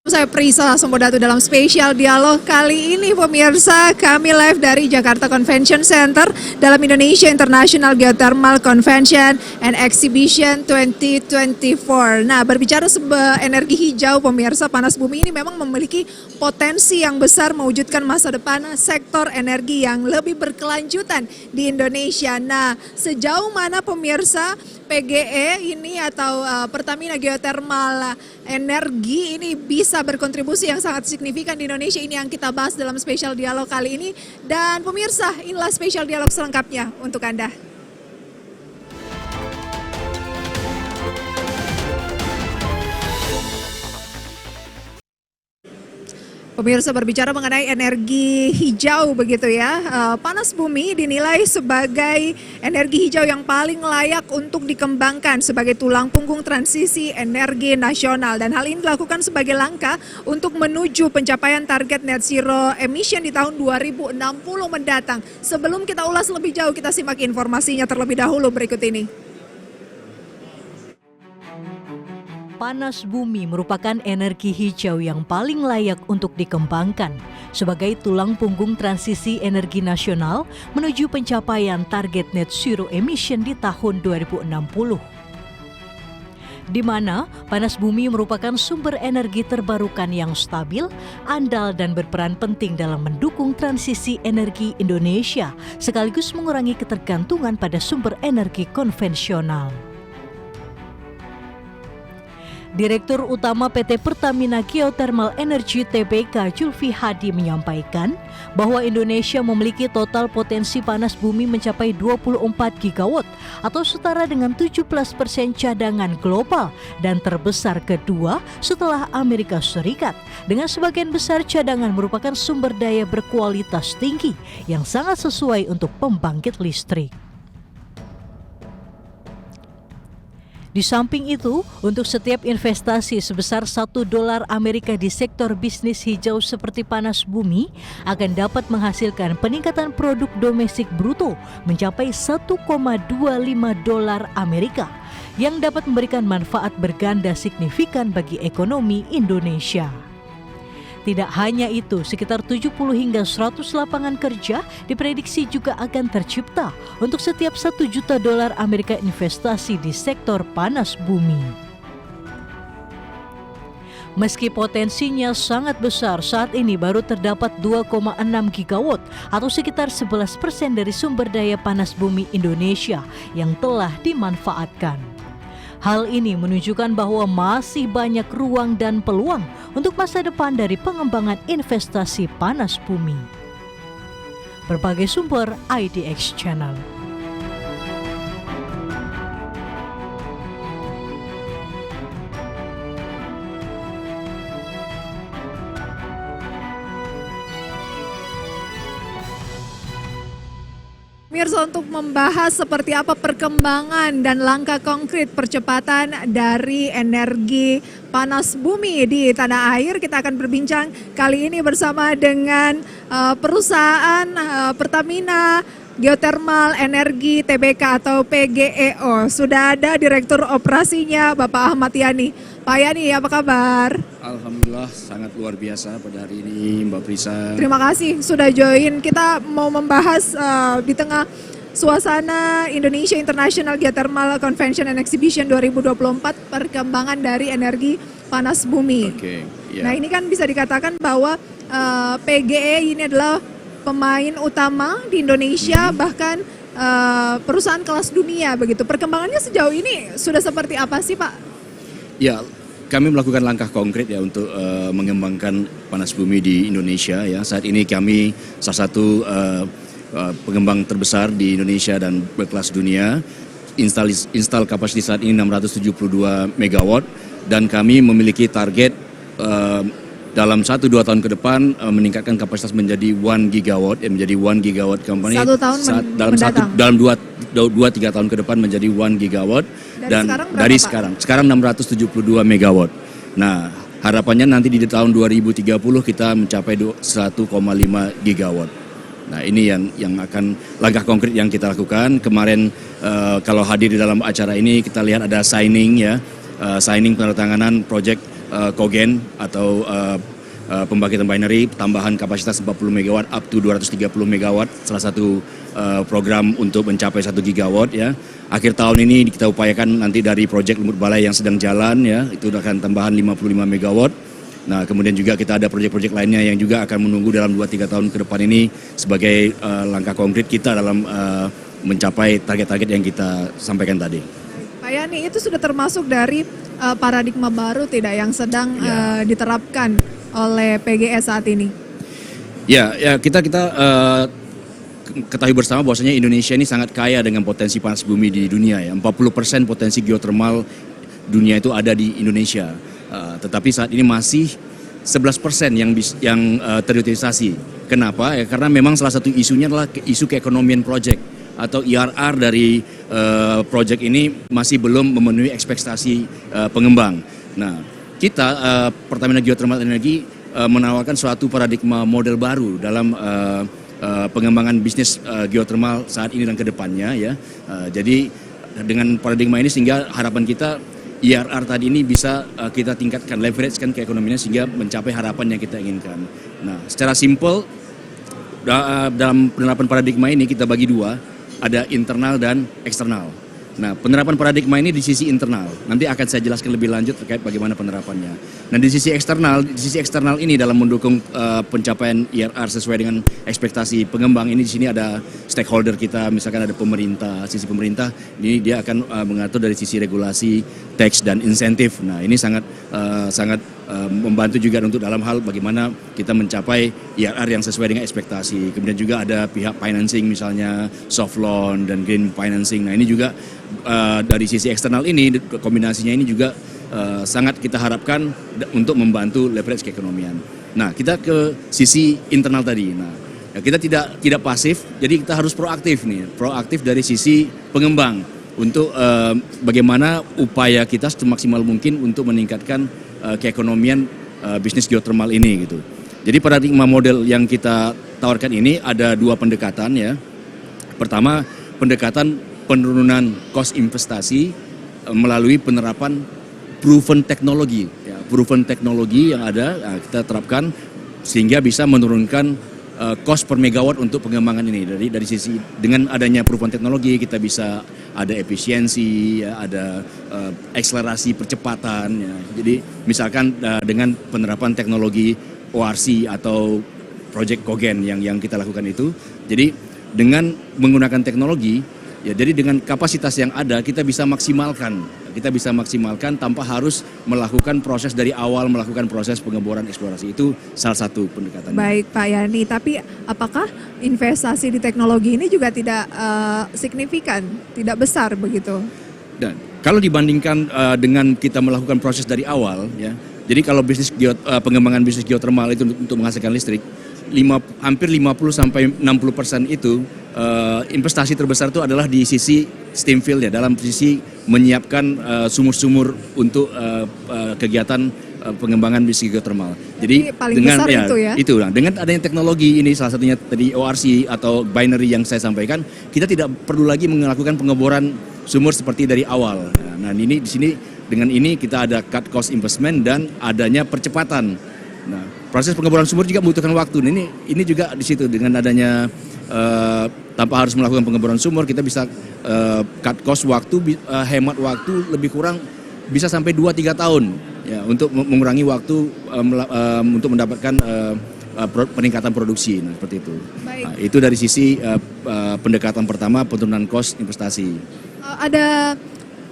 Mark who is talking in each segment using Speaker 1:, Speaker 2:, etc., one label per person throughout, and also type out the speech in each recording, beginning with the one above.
Speaker 1: Saya Prisa Sembodatu dalam spesial dialog kali ini pemirsa, kami live dari Jakarta Convention Center dalam Indonesia International Geothermal Convention and Exhibition 2024. Nah, berbicara sebuah energi hijau pemirsa, panas bumi ini memang memiliki potensi yang besar mewujudkan masa depan sektor energi yang lebih berkelanjutan di Indonesia. Nah, sejauh mana pemirsa PGE ini atau Pertamina Geothermal Energi ini bisa berkontribusi yang sangat signifikan di Indonesia, ini yang kita bahas dalam spesial dialog kali ini. Dan pemirsa, inilah spesial dialog selengkapnya untuk Anda. Pemirsa, berbicara mengenai energi hijau begitu ya, panas bumi dinilai sebagai energi hijau yang paling layak untuk dikembangkan sebagai tulang punggung transisi energi nasional, dan hal ini dilakukan sebagai langkah untuk menuju pencapaian target net zero emission di tahun 2060 mendatang. Sebelum kita ulas lebih jauh, kita simak informasinya terlebih dahulu berikut ini.
Speaker 2: Panas bumi merupakan energi hijau yang paling layak untuk dikembangkan sebagai tulang punggung transisi energi nasional menuju pencapaian target net zero emission di tahun 2060. Di mana panas bumi merupakan sumber energi terbarukan yang stabil, andal dan berperan penting dalam mendukung transisi energi Indonesia sekaligus mengurangi ketergantungan pada sumber energi konvensional. Direktur Utama PT Pertamina Geothermal Energy Tbk Julfi Hadi menyampaikan bahwa Indonesia memiliki total potensi panas bumi mencapai 24 gigawatt atau setara dengan 17% cadangan global dan terbesar kedua setelah Amerika Serikat, dengan sebagian besar cadangan merupakan sumber daya berkualitas tinggi yang sangat sesuai untuk pembangkit listrik. Di samping itu, untuk setiap investasi sebesar $1 Amerika di sektor bisnis hijau seperti panas bumi akan dapat menghasilkan peningkatan produk domestik bruto mencapai $1,25 Amerika yang dapat memberikan manfaat berganda signifikan bagi ekonomi Indonesia. Tidak hanya itu, sekitar 70 hingga 100 lapangan kerja diprediksi juga akan tercipta untuk setiap $1 juta Amerika investasi di sektor panas bumi. Meski potensinya sangat besar, saat ini baru terdapat 2,6 gigawatt atau sekitar 11% dari sumber daya panas bumi Indonesia yang telah dimanfaatkan. Hal ini menunjukkan bahwa masih banyak ruang dan peluang untuk masa depan dari pengembangan investasi panas bumi. Berbagai sumber IDX Channel.
Speaker 1: Pemirsa, untuk membahas seperti apa perkembangan dan langkah konkret percepatan dari energi panas bumi di tanah air, kita akan berbincang kali ini bersama dengan perusahaan Pertamina Geothermal Energi Tbk atau PGEO. Sudah ada Direktur Operasinya Bapak Ahmad Yani. Pak Yani, apa kabar?
Speaker 3: Alhamdulillah sangat luar biasa pada hari ini Mbak Prisa.
Speaker 1: Terima kasih sudah join. Kita mau membahas di tengah suasana Indonesia International Geothermal Convention and Exhibition 2024 perkembangan dari energi panas bumi. Nah, ini kan bisa dikatakan bahwa PGE ini adalah pemain utama di Indonesia, bahkan perusahaan kelas dunia begitu. Perkembangannya sejauh ini sudah seperti apa sih, Pak?
Speaker 3: Ya, kami melakukan langkah konkret ya untuk mengembangkan panas bumi di Indonesia ya. Saat ini kami salah satu pengembang terbesar di Indonesia dan berkelas dunia. Install kapasitas saat ini 672 megawatt dan kami memiliki target dalam 1-2 tahun ke depan meningkatkan kapasitas menjadi 1 gigawatt, menjadi 1 gigawatt company. Dalam 2-3 tahun ke depan menjadi 1 gigawatt. Dan dari sekarang 672 megawatt. Nah, harapannya nanti di tahun 2030 kita mencapai 1,5 gigawatt. Nah, ini yang akan langkah konkret yang kita lakukan. Kemarin kalau hadir di dalam acara ini kita lihat ada signing ya, signing penandatanganan proyek kogen atau pembangkitan binary, tambahan kapasitas 40 MW up to 230 MW, salah satu program untuk mencapai 1 gigawatt ya. Akhir tahun ini kita upayakan nanti dari proyek Lumut Balai yang sedang jalan ya, itu akan tambahan 55 MW. Nah, kemudian juga kita ada proyek-proyek lainnya yang juga akan menunggu dalam 2-3 tahun ke depan ini sebagai langkah konkret kita dalam mencapai target-target yang kita sampaikan tadi.
Speaker 1: Pak Yani, itu sudah termasuk dari paradigma baru tidak yang sedang diterapkan oleh PGS saat ini?
Speaker 3: Ya kita ketahui bersama bahwasanya Indonesia ini sangat kaya dengan potensi panas bumi di dunia ya. 40% potensi geotermal dunia itu ada di Indonesia. Tetapi saat ini masih 11% yang terutilisasi. Kenapa? Ya, karena memang salah satu isunya adalah isu keekonomian project atau IRR dari project ini masih belum memenuhi ekspektasi pengembang. Nah, kita Pertamina Geothermal Energy menawarkan suatu paradigma model baru dalam pengembangan bisnis geothermal saat ini dan ke depannya ya. Jadi dengan paradigma ini sehingga harapan kita IRR tadi ini bisa kita tingkatkan, leverage-kan ke ekonominya sehingga mencapai harapan yang kita inginkan. Nah, secara simpel dalam penerapan paradigma ini kita bagi dua, ada internal dan eksternal. Nah, penerapan paradigma ini di sisi internal. Nanti akan saya jelaskan lebih lanjut terkait bagaimana penerapannya. Nah, di sisi eksternal ini dalam mendukung pencapaian IRR sesuai dengan ekspektasi pengembang ini, di sini ada stakeholder kita, misalkan ada pemerintah. Sisi pemerintah ini dia akan mengatur dari sisi regulasi, tax dan insentif. Nah, ini sangat membantu juga untuk dalam hal bagaimana kita mencapai IRR yang sesuai dengan ekspektasi. Kemudian juga ada pihak financing misalnya soft loan dan green financing. Nah, ini juga dari sisi eksternal ini kombinasinya ini juga sangat kita harapkan untuk membantu leverage keekonomian. Nah, kita ke sisi internal tadi. Nah, ya kita tidak pasif, jadi kita harus proaktif nih. Proaktif dari sisi pengembang untuk bagaimana upaya kita semaksimal mungkin untuk meningkatkan keekonomian bisnis geothermal ini gitu. Jadi paradigma model yang kita tawarkan ini ada dua pendekatan ya. Pertama, pendekatan penurunan cost investasi melalui penerapan proven teknologi. Ya, proven teknologi yang ada kita terapkan sehingga bisa menurunkan cost per megawatt untuk pengembangan ini. Dari sisi dengan adanya proven teknologi kita bisa ada efisiensi, ya, ada akselerasi percepatan. Ya. Jadi misalkan dengan penerapan teknologi ORC atau Project Cogen yang kita lakukan itu, jadi dengan menggunakan teknologi, ya jadi dengan kapasitas yang ada kita bisa maksimalkan tanpa harus melakukan proses dari awal, melakukan proses pengeboran eksplorasi. Itu salah satu pendekatan.
Speaker 1: Baik Pak Yani, tapi apakah investasi di teknologi ini juga tidak signifikan, tidak besar begitu? Dan
Speaker 3: kalau dibandingkan dengan kita melakukan proses dari awal, ya, jadi kalau pengembangan bisnis geothermal itu untuk menghasilkan listrik, hampir 50-60% itu investasi terbesar itu adalah di sisi steam field ya, dalam sisi menyiapkan sumur-sumur untuk kegiatan pengembangan bisnis geothermal. Jadi dengan dengan adanya teknologi ini, salah satunya tadi ORC atau binary yang saya sampaikan, kita tidak perlu lagi melakukan pengeboran sumur seperti dari awal. Nah, ini di sini dengan ini kita ada cut cost investment dan adanya percepatan. Nah, proses pengeboran sumur juga membutuhkan waktu. Ini juga di situ dengan adanya tanpa harus melakukan pengeboran sumur kita bisa cut cost waktu, hemat waktu lebih kurang bisa sampai 2-3 tahun ya untuk mengurangi waktu untuk mendapatkan peningkatan produksi. Nah, seperti itu. Nah, itu dari sisi pendekatan pertama, penurunan cost investasi.
Speaker 1: Ada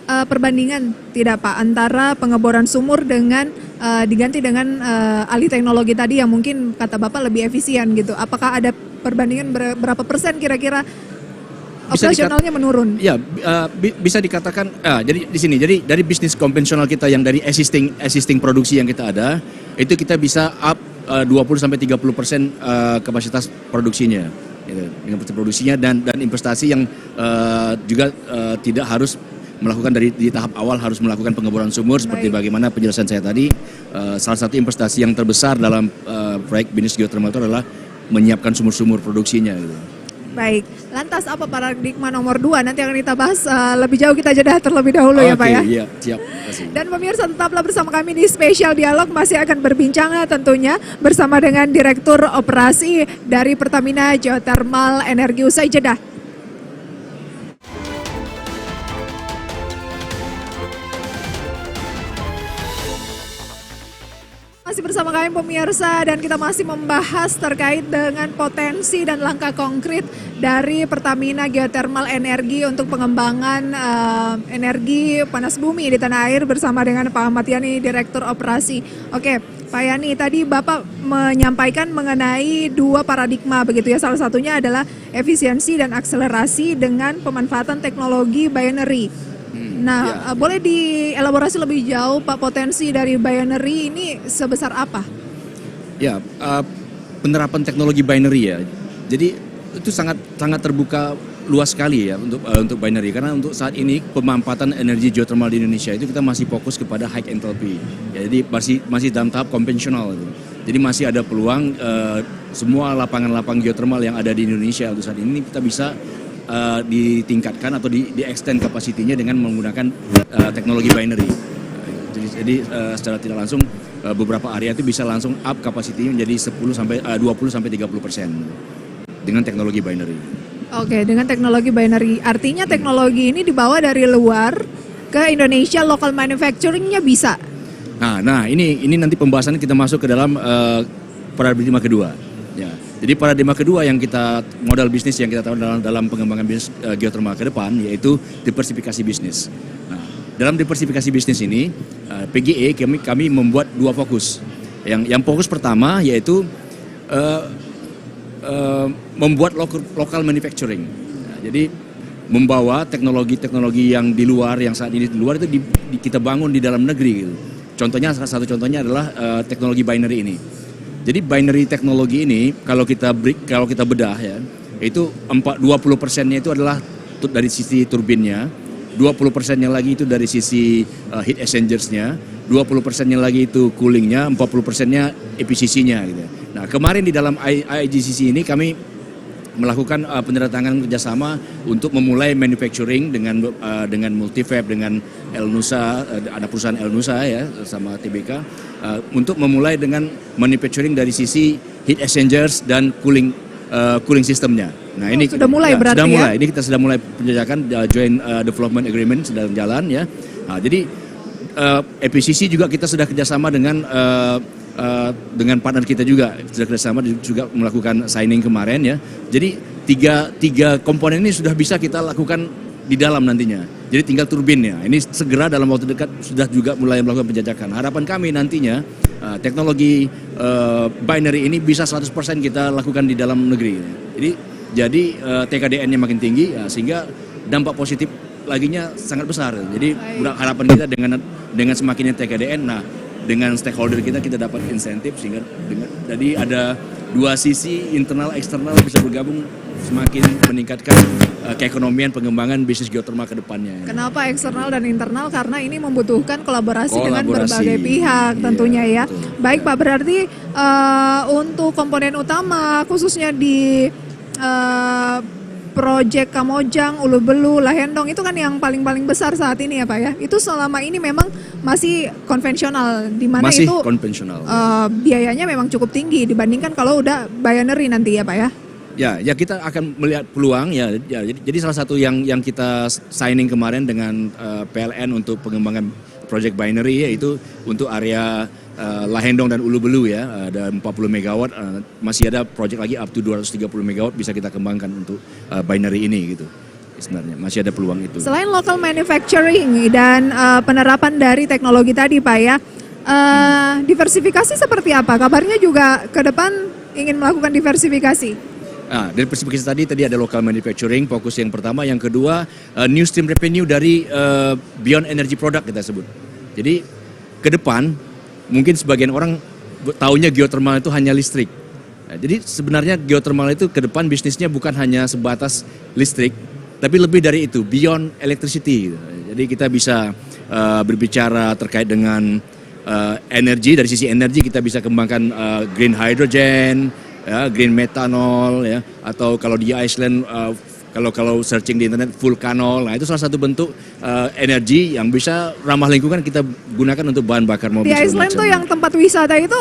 Speaker 1: perbandingan tidak Pak antara pengeboran sumur dengan diganti dengan alih teknologi tadi yang mungkin kata Bapak lebih efisien gitu. Apakah ada perbandingan berapa persen kira-kira operasionalnya menurun? Ya,
Speaker 3: bisa dikatakan. Jadi di sini, jadi dari bisnis konvensional kita yang dari existing produksi yang kita ada, itu kita bisa up 20-30% kapasitas produksinya. Dengan produksinya dan investasi yang juga tidak harus melakukan di tahap awal harus melakukan pengeboran sumur. Seperti bagaimana penjelasan saya tadi, salah satu investasi yang terbesar dalam proyek bisnis geothermal itu adalah menyiapkan sumur-sumur produksinya gitu.
Speaker 1: Baik, lantas apa paradigma nomor 2? Nanti akan kita bahas lebih jauh, kita jeda terlebih dahulu ya Pak ya.
Speaker 3: Iya, siap. Terima kasih.
Speaker 1: Dan pemirsa tetaplah bersama kami di Spesial Dialog, masih akan berbincang tentunya bersama dengan Direktur Operasi dari Pertamina Geothermal Energi usai jeda. Masih bersama kami pemirsa dan kita masih membahas terkait dengan potensi dan langkah konkret dari Pertamina Geothermal Energi untuk pengembangan energi panas bumi di tanah air bersama dengan Pak Ahmad Yani, Direktur Operasi. Oke, Pak Yani, tadi Bapak menyampaikan mengenai 2 paradigma begitu ya. Salah satunya adalah efisiensi dan akselerasi dengan pemanfaatan teknologi binary. Nah, boleh dielaborasi lebih jauh Pak, potensi dari binary ini sebesar apa?
Speaker 3: Ya, penerapan teknologi binary ya. Jadi itu sangat terbuka luas sekali ya untuk binary, karena untuk saat ini pemanfaatan energi geothermal di Indonesia itu kita masih fokus kepada high enthalpy. Ya, jadi masih dalam tahap konvensional gitu. Jadi masih ada peluang semua lapangan-lapangan geothermal yang ada di Indonesia untuk saat ini kita bisa ditingkatkan atau di-extend kapasitinya dengan menggunakan teknologi binary. Jadi secara tidak langsung beberapa area itu bisa langsung up kapasitinya menjadi 20-30% dengan teknologi binary.
Speaker 1: Oke, dengan teknologi binary. Artinya teknologi ini dibawa dari luar ke Indonesia, local manufacturing-nya bisa.
Speaker 3: Nah ini nanti pembahasannya kita masuk ke dalam paradigma kedua. Ya. Jadi paradigma kedua yang modal bisnis yang kita tahu dalam pengembangan bisnis geothermal ke depan yaitu diversifikasi bisnis. Nah, dalam diversifikasi bisnis ini PGE kami membuat 2 fokus. Yang fokus pertama yaitu membuat local manufacturing. Nah, jadi membawa teknologi-teknologi yang di luar, yang saat ini di luar itu kita bangun di dalam negeri gitu. Contohnya, salah satu contohnya adalah teknologi binary ini. Jadi binary teknologi ini kalau kita bedah ya, itu 20%-nya itu adalah dari sisi turbinnya, 20%-nya lagi itu dari sisi heat exchangers-nya, 20%-nya lagi itu coolingnya, 40%-nya efisiensinya gitu. Nah, kemarin di dalam IGCC ini kami melakukan peneratangan kerjasama untuk memulai manufacturing dengan Multifab, dengan Elnusa, ada perusahaan Elnusa ya sama TBK untuk memulai dengan manufacturing dari sisi heat exchangers dan cooling sistemnya. Nah, ini
Speaker 1: sudah mulai
Speaker 3: ya,
Speaker 1: berarti
Speaker 3: sudah mulai.
Speaker 1: ya?
Speaker 3: Ini kita sudah mulai penjajakan joint development agreement sedang jalan ya. Nah, jadi efisiensi juga kita sudah kerjasama dengan partner kita juga sudah kerjasama juga melakukan signing kemarin ya. Jadi tiga komponen ini sudah bisa kita lakukan di dalam nantinya. Jadi tinggal turbinnya. Ini segera dalam waktu dekat sudah juga mulai melakukan penjajakan. Harapan kami nantinya teknologi binary ini bisa 100% kita lakukan di dalam negeri. Jadi TKDN-nya makin tinggi sehingga dampak positif laginya sangat besar. Jadi harapan kita dengan semakinnya TKDN, dengan stakeholder kita dapat insentif sehingga jadi ada 2 sisi internal eksternal bisa bergabung semakin meningkatkan keekonomian pengembangan bisnis geothermal ke depannya.
Speaker 1: Kenapa eksternal dan internal? Karena ini membutuhkan kolaborasi dengan berbagai pihak tentunya ya.
Speaker 3: Betul.
Speaker 1: Baik Pak, berarti untuk komponen utama khususnya di Proyek Kamojang, Ulu Belu, Lahendong itu kan yang paling besar saat ini ya Pak ya. Itu selama ini memang masih konvensional, di mana
Speaker 3: masih
Speaker 1: itu
Speaker 3: konvensional.
Speaker 1: Biayanya memang cukup tinggi dibandingkan kalau udah binary nanti ya Pak ya.
Speaker 3: Ya kita akan melihat peluang ya. Jadi salah satu yang kita signing kemarin dengan PLN untuk pengembangan project binary yaitu untuk area Lahendong dan Ulu Belu ya, ada 40 megawatt, masih ada project lagi up to 230 megawatt bisa kita kembangkan untuk binary ini gitu. Sebenarnya masih ada peluang itu.
Speaker 1: Selain local manufacturing dan penerapan dari teknologi tadi Pak ya, diversifikasi seperti apa? Kabarnya juga ke depan ingin melakukan diversifikasi.
Speaker 3: Dari diversifikasi tadi ada local manufacturing, fokus yang pertama. Yang kedua, new stream revenue dari beyond energy product kita sebut. Jadi ke depan mungkin sebagian orang taunya geothermal itu hanya listrik. Jadi sebenarnya geothermal itu ke depan bisnisnya bukan hanya sebatas listrik, tapi lebih dari itu, beyond electricity. Jadi kita bisa berbicara terkait dengan energi, dari sisi energi kita bisa kembangkan green hydrogen, ya, green methanol, ya, atau kalau di Iceland kalau searching di internet vulkanol, nah itu salah satu bentuk energi yang bisa ramah lingkungan kita gunakan untuk bahan bakar mobil.
Speaker 1: Di Iceland tuh yang tempat wisata itu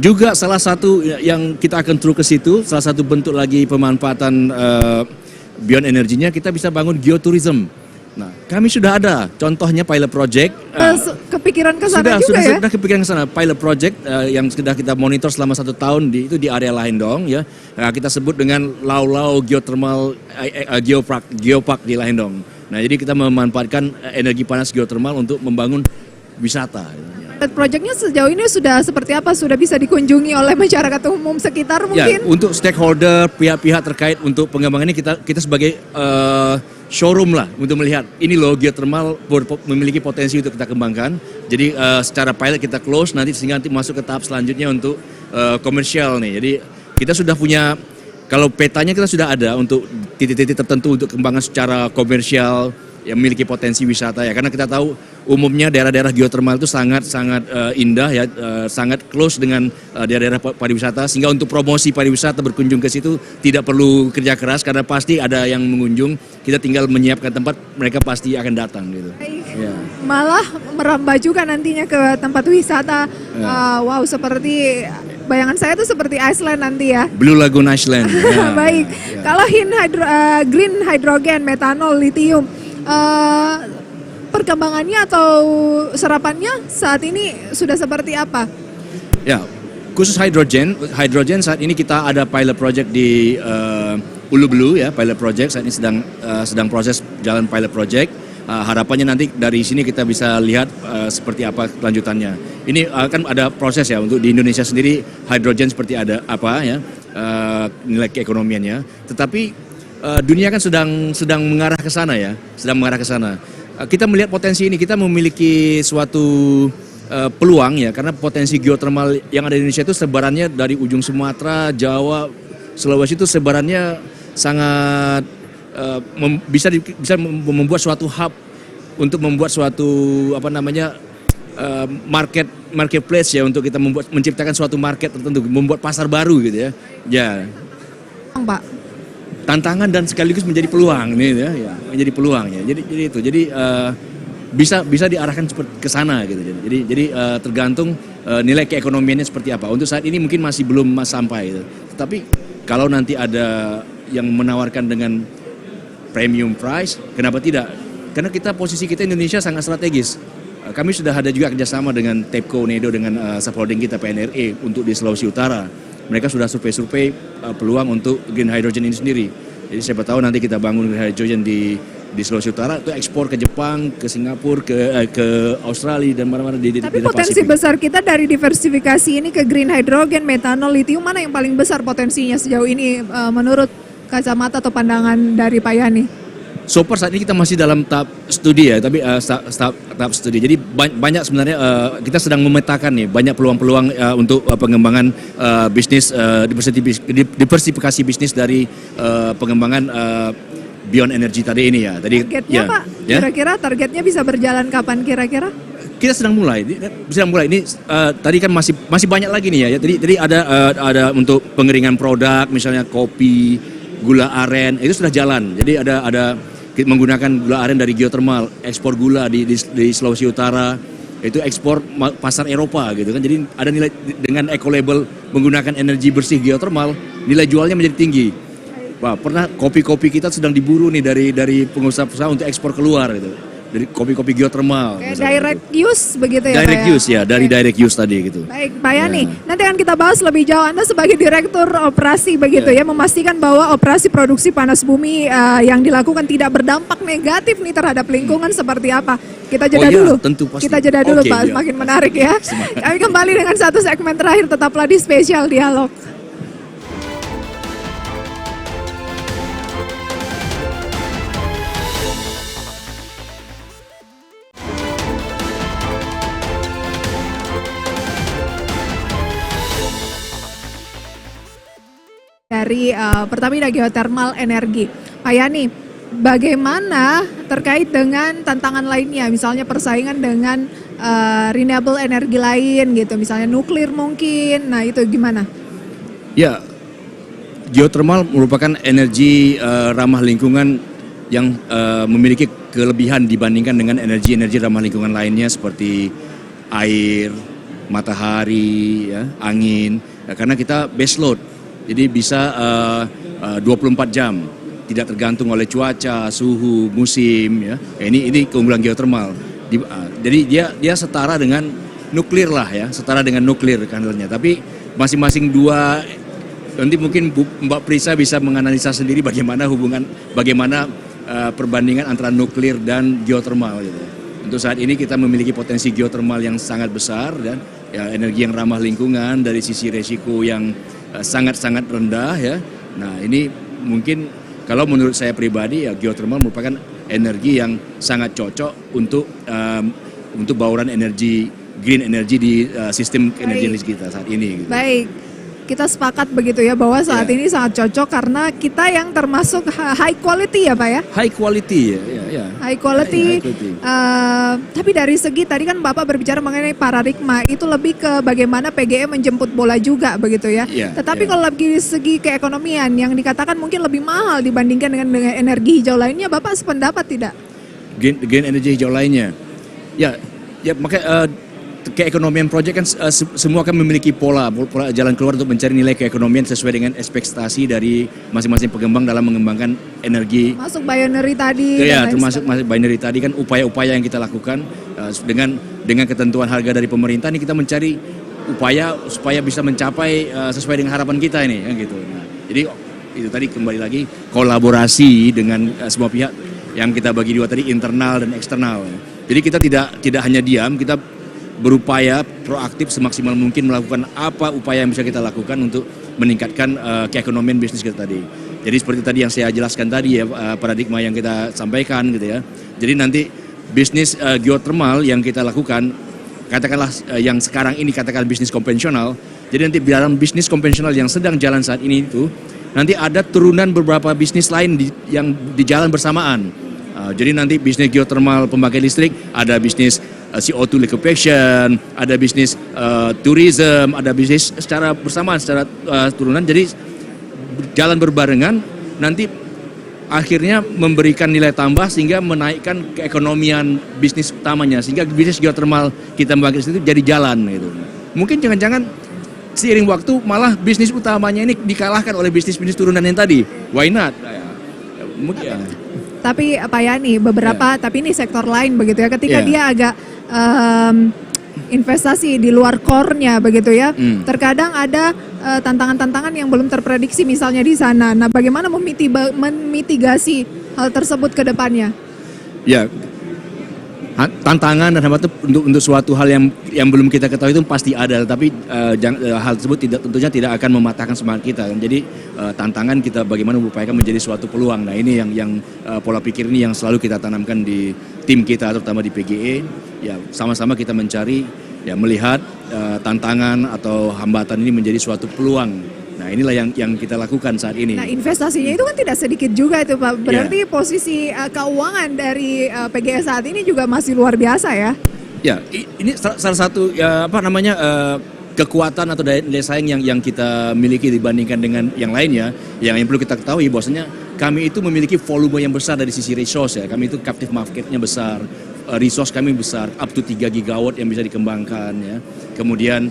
Speaker 3: juga salah satu yang kita akan turun ke situ, salah satu bentuk lagi pemanfaatan beyond energinya, kita bisa bangun geotourism. Nah, kami sudah ada contohnya pilot project.
Speaker 1: Kepikiran ke sana juga ya?
Speaker 3: Sudah kepikiran ke sana. Pilot project yang sudah kita monitor selama 1 tahun itu di area Lahindong ya. Kita sebut dengan Lau Geothermal Geopark di Lahindong. Nah, jadi kita memanfaatkan energi panas geothermal untuk membangun wisata.
Speaker 1: Proyeknya sejauh ini sudah seperti apa? Sudah bisa dikunjungi oleh masyarakat umum sekitar mungkin?
Speaker 3: Ya, untuk stakeholder, pihak-pihak terkait untuk pengembangan ini kita sebagai showroom lah untuk melihat ini loh geothermal memiliki potensi untuk kita kembangkan. Jadi secara pilot kita close sehingga nanti masuk ke tahap selanjutnya untuk komersial nih. Jadi kita sudah punya, kalau petanya kita sudah ada untuk titik-titik tertentu untuk kembangan secara komersial yang memiliki potensi wisata ya, karena kita tahu umumnya daerah-daerah geothermal itu sangat indah ya, sangat close dengan daerah-daerah pariwisata, sehingga untuk promosi pariwisata berkunjung ke situ tidak perlu kerja keras karena pasti ada yang mengunjung, kita tinggal menyiapkan tempat, mereka pasti akan datang gitu.
Speaker 1: Ya. Malah merambah juga nantinya ke tempat wisata. Ya. Wow, seperti bayangan saya tuh seperti Iceland nanti ya.
Speaker 3: Blue Lagoon Iceland. Ya.
Speaker 1: Baik. Ya. Kalau green hydrogen, metanol, lithium, perkembangannya atau serapannya saat ini sudah seperti apa?
Speaker 3: Ya, khusus hydrogen saat ini kita ada pilot project di Ulu-Belu ya, pilot project saat ini sedang proses jalan pilot project. Harapannya nanti dari sini kita bisa lihat seperti apa kelanjutannya. Ini kan ada proses ya untuk di Indonesia sendiri hydrogen seperti ada apa ya, nilai keekonomiannya. Tetapi dunia kan sedang mengarah ke sana ya, Kita melihat potensi ini, kita memiliki suatu peluang ya, karena potensi geothermal yang ada di Indonesia itu sebarannya dari ujung Sumatera, Jawa, Sulawesi itu sebarannya sangat bisa membuat suatu hub untuk membuat suatu marketplace ya, untuk kita menciptakan suatu market tertentu, membuat pasar baru gitu ya. Ya.
Speaker 1: Pak.
Speaker 3: Tantangan dan sekaligus menjadi peluang nih ya, menjadi peluang ya. Jadi bisa diarahkan ke sana gitu. Jadi tergantung nilai keekonomiannya seperti apa. Untuk saat ini mungkin masih belum sampai gitu. Tetapi kalau nanti ada yang menawarkan dengan premium price, kenapa tidak? Karena posisi kita Indonesia sangat strategis. Kami sudah ada juga kerjasama dengan TEPCO NEDO dengan subholding kita PNRE untuk di Sulawesi Utara. Mereka sudah survei peluang untuk green hydrogen ini sendiri. Jadi siapa tahu nanti kita bangun green hydrogen di Sulawesi Utara, itu ekspor ke Jepang, ke Singapura, ke Australia dan mana-mana di
Speaker 1: Tapi potensi Pasifik. Besar kita dari diversifikasi ini ke green hydrogen, metanol, lithium, mana yang paling besar potensinya sejauh ini menurut kacamata atau pandangan dari Pak Yani?
Speaker 3: So far saat ini kita masih dalam tahap studi ya, tapi tahap studi. Jadi banyak sebenarnya kita sedang memetakan nih banyak peluang-peluang untuk pengembangan bisnis, diversifikasi bisnis dari pengembangan beyond energy tadi ini ya.
Speaker 1: Targetnya ya, Pak, kira-kira targetnya bisa berjalan kapan kira-kira?
Speaker 3: Kita sedang mulai. Ini tadi kan masih banyak lagi nih ya. Jadi ada untuk pengeringan produk, misalnya kopi, gula aren, itu sudah jalan. Jadi ada menggunakan gula aren dari geothermal, ekspor gula di Sulawesi Utara, itu ekspor pasar Eropa gitu kan. Jadi ada nilai dengan eco label menggunakan energi bersih geothermal, nilai jualnya menjadi tinggi. Wah, pernah kopi-kopi kita sedang diburu nih dari pengusaha-pengusaha untuk ekspor keluar gitu. Dari kopi-kopi geothermal.
Speaker 1: Direct use begitu ya?
Speaker 3: Direct use ya, dari direct use tadi gitu.
Speaker 1: Baik, Pak Yani, nanti akan kita bahas lebih jauh. Anda sebagai direktur operasi begitu ya, memastikan bahwa operasi produksi panas bumi yang dilakukan tidak berdampak negatif nih terhadap lingkungan seperti apa. Kita jeda dulu.
Speaker 3: Tentu pasti.
Speaker 1: Kita jeda dulu Pak, semakin menarik ya. Kami kembali dengan satu segmen terakhir, tetaplah di Spesial Dialog. Dari Pertamina Geothermal Energi. Pak Yani, bagaimana terkait dengan tantangan lainnya, misalnya persaingan dengan renewable energi lain gitu, misalnya nuklir mungkin, nah itu gimana?
Speaker 3: Ya, geothermal merupakan energi ramah lingkungan yang memiliki kelebihan dibandingkan dengan energi-energi ramah lingkungan lainnya seperti air, matahari, ya, angin. Ya, karena kita base load, jadi bisa 24 jam, tidak tergantung oleh cuaca, suhu, musim. Ya. Ini keunggulan geothermal. Jadi dia setara dengan nuklir lah ya, setara dengan nuklir kanalnya. Tapi masing-masing dua. Nanti mungkin Mbak Prisa bisa menganalisa sendiri bagaimana perbandingan antara nuklir dan geothermal gitu. Untuk saat ini kita memiliki potensi geothermal yang sangat besar dan ya, energi yang ramah lingkungan dari sisi resiko yang sangat-sangat rendah ya. Nah, ini mungkin kalau menurut saya pribadi ya geothermal merupakan energi yang sangat cocok untuk bauran energi green energy di sistem energi listrik kita saat ini gitu.
Speaker 1: Baik. Kita sepakat begitu ya bahwa saat ini sangat cocok karena kita yang termasuk high quality ya Pak ya?
Speaker 3: High quality ya.
Speaker 1: High quality. Tapi dari segi tadi kan Bapak berbicara mengenai paradigma itu lebih ke bagaimana PGE menjemput bola juga begitu ya. Tetapi kalau dari segi keekonomian yang dikatakan mungkin lebih mahal dibandingkan dengan energi hijau lainnya, Bapak sependapat tidak?
Speaker 3: Green energi hijau lainnya. Ya makanya keekonomian proyek kan semua kan memiliki pola jalan keluar untuk mencari nilai keekonomian sesuai dengan ekspektasi dari masing-masing pengembang dalam mengembangkan energi.
Speaker 1: Masuk binary tadi.
Speaker 3: Ya, termasuk binary tadi kan upaya-upaya yang kita lakukan dengan ketentuan harga dari pemerintah ini kita mencari upaya supaya bisa mencapai sesuai dengan harapan kita ini, kan gitu. Nah, jadi itu tadi kembali lagi kolaborasi dengan semua pihak yang kita bagi dua tadi internal dan eksternal. Jadi kita tidak hanya diam, kita berupaya proaktif semaksimal mungkin melakukan apa upaya yang bisa kita lakukan untuk meningkatkan keekonomian bisnis kita tadi. Jadi seperti tadi yang saya jelaskan tadi ya paradigma yang kita sampaikan gitu ya. Jadi nanti bisnis geothermal yang kita lakukan katakanlah yang sekarang ini katakan bisnis konvensional. Jadi nanti dalam bisnis konvensional yang sedang jalan saat ini itu nanti ada turunan beberapa bisnis lain yang di jalan bersamaan. Jadi nanti bisnis geothermal pembangkit listrik, ada bisnis CO2 liquefaction, ada bisnis tourism, ada bisnis secara bersamaan, secara turunan. Jadi jalan berbarengan, nanti akhirnya memberikan nilai tambah sehingga menaikkan keekonomian bisnis utamanya, sehingga bisnis geothermal kita pembangkit listrik itu jadi jalan gitu. Mungkin jangan-jangan seiring waktu malah bisnis utamanya ini dikalahkan oleh bisnis-bisnis turunan yang tadi. Why not? Mungkin. Ya.
Speaker 1: Tapi Pak Yani, tapi ini sektor lain begitu ya, ketika dia agak investasi di luar core-nya begitu ya, terkadang ada tantangan-tantangan yang belum terprediksi misalnya di sana. Nah, bagaimana memitigasi hal tersebut ke depannya? Ya,
Speaker 3: tantangan dan hambatan untuk suatu hal yang belum kita ketahui itu pasti ada, tapi hal tersebut tentunya tidak akan mematahkan semangat kita. Jadi tantangan kita bagaimana mengupayakan menjadi suatu peluang. Nah, ini yang pola pikir ini yang selalu kita tanamkan di tim kita terutama di PGE. Ya, sama-sama kita mencari melihat tantangan atau hambatan ini menjadi suatu peluang. Nah, inilah yang kita lakukan saat ini.
Speaker 1: Nah, investasinya itu kan tidak sedikit juga itu Pak. Berarti posisi keuangan dari PGE saat ini juga masih luar biasa ya?
Speaker 3: Ya, ini salah satu kekuatan atau daya saing yang kita miliki dibandingkan dengan yang lainnya. Yang perlu kita ketahui bahwasanya kami itu memiliki volume yang besar dari sisi resource ya. Kami itu captive marketnya besar. Resource kami besar, up to 3 gigawatt yang bisa dikembangkan ya. Kemudian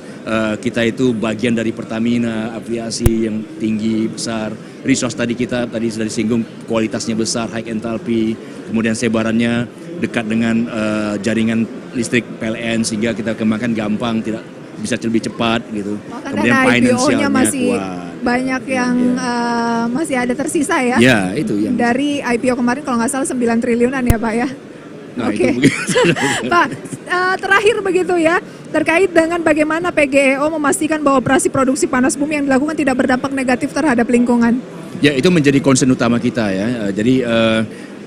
Speaker 3: kita itu bagian dari Pertamina, aviasi yang tinggi, besar. Resource tadi sudah disinggung kualitasnya besar, high enthalpy. Kemudian sebarannya dekat dengan jaringan listrik PLN sehingga kita kembangkan gampang, tidak bisa lebih cepat gitu.
Speaker 1: Kemudian IPO-nya masih kuat. Banyak yang masih ada tersisa ya.
Speaker 3: Ya, itu yang
Speaker 1: dari IPO kemarin kalau nggak salah 9 triliunan ya Pak ya.
Speaker 3: Nah,
Speaker 1: Oke. Pak, terakhir begitu ya, terkait dengan bagaimana PGEO memastikan bahwa operasi produksi panas bumi yang dilakukan tidak berdampak negatif terhadap lingkungan.
Speaker 3: Ya, itu menjadi concern utama kita ya. Jadi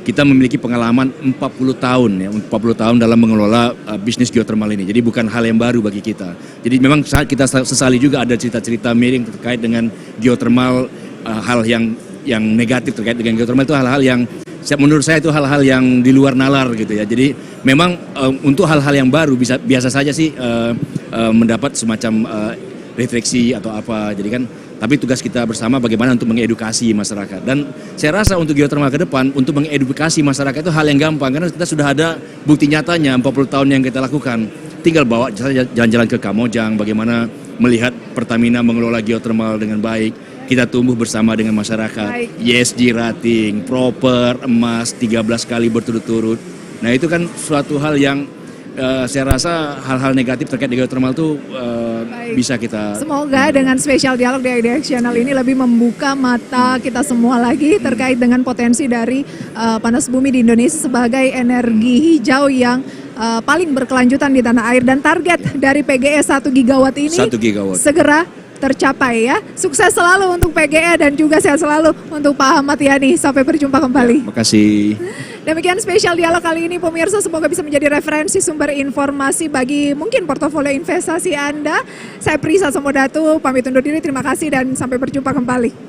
Speaker 3: kita memiliki pengalaman 40 tahun ya, 40 tahun dalam mengelola bisnis geothermal ini. Jadi bukan hal yang baru bagi kita. Jadi memang saat kita sesali juga ada cerita-cerita miring terkait dengan geothermal, hal yang negatif terkait dengan geothermal itu hal-hal yang menurut saya itu hal-hal yang di luar nalar gitu ya. Jadi memang untuk hal-hal yang baru biasa saja sih mendapat semacam refleksi atau apa. Jadi kan Tapi tugas kita bersama bagaimana untuk mengedukasi masyarakat. Dan saya rasa untuk geothermal ke depan, untuk mengedukasi masyarakat itu hal yang gampang. Karena kita sudah ada bukti nyatanya 40 tahun yang kita lakukan. Tinggal bawa jalan-jalan ke Kamojang, bagaimana melihat Pertamina mengelola geothermal dengan baik. Kita tumbuh bersama dengan masyarakat. ESG rating, proper, emas, 13 kali berturut-turut. Nah itu kan suatu hal yang saya rasa hal-hal negatif terkait dengan geothermal itu bisa kita...
Speaker 1: Semoga dengan spesial dialog di IDX Channel ini lebih membuka mata kita semua lagi terkait dengan potensi dari panas bumi di Indonesia sebagai energi hijau yang paling berkelanjutan di tanah air. Dan target dari PGE 1 gigawatt ini
Speaker 3: 1 gigawatt
Speaker 1: segera tercapai ya. Sukses selalu untuk PGE dan juga sehat selalu untuk Pak Ahmad Yani. Sampai berjumpa kembali.
Speaker 3: Terima kasih.
Speaker 1: Demikian spesial dialog kali ini pemirsa, semoga bisa menjadi referensi sumber informasi bagi mungkin portofolio investasi Anda. Saya Prisa Samodatu, pamit undur diri, terima kasih dan sampai berjumpa kembali.